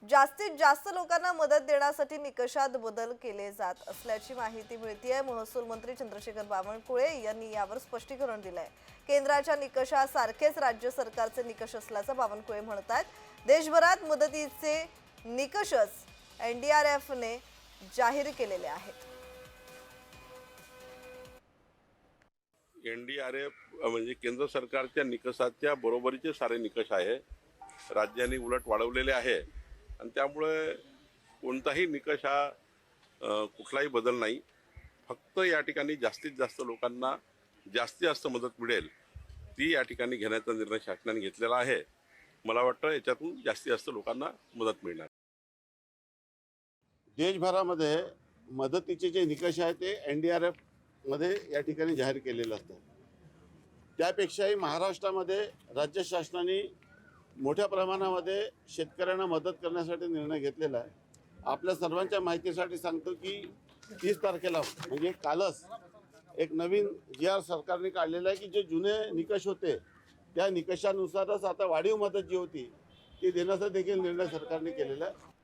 जास्तीत जास्त लोकांना मदत देण्यासाठी निकषात बदल केले जात असल्याची माहिती मिळते। महसूल मंत्री चंद्रशेखर बावनकुळे यांनी यावर स्पष्टीकरण दिलंय। केंद्राच्या निकषासारखेच राज्य सरकारचे निकष असल्याचं बावनकुळे म्हणतात। देशभरात मदतीचे निकषच एनडीआरएफने जाहीर केलेले आहेत। एनडीआरएफ म्हणजे केंद्र सरकारच्या निकषाच्या बरोबरीचे सारे निकष आहे। राज्यांनी उलट वाढवलेले आहे आणि त्यामुळे कोणताही निकष हा कुठलाही बदल नाही। फक्त या ठिकाणी जास्तीत जास्त लोकांना जास्तीत जास्त मदत मिळेल ती या ठिकाणी घेण्याचा निर्णय शासनाने घेतलेला आहे। मला वाटतं याच्यातून जास्तीत जास्त लोकांना मदत मिळणार। देशभरामध्ये मदतीचे जे निकष आहेत ते एनडीआरएफ मध्ये या ठिकाणी जाहीर केलेलं असतं। त्यापेक्षाही महाराष्ट्रामध्ये राज्य शासनाने मोठ्या प्रमाणामध्ये शेतकऱ्यांना मदत करण्यासाठी निर्णय घेतलेला आहे। आपल्या सर्वांच्या माहितीसाठी सांगतो की 30 तारखेला म्हणजे कालच एक नवीन जी.आर. सरकारने काढलेला आहे की जे जुने निकष होते त्या निकषानुसारच आता वाढीव मदत जी होती ती देण्याचा देखील निर्णय सरकारने केलेला आहे।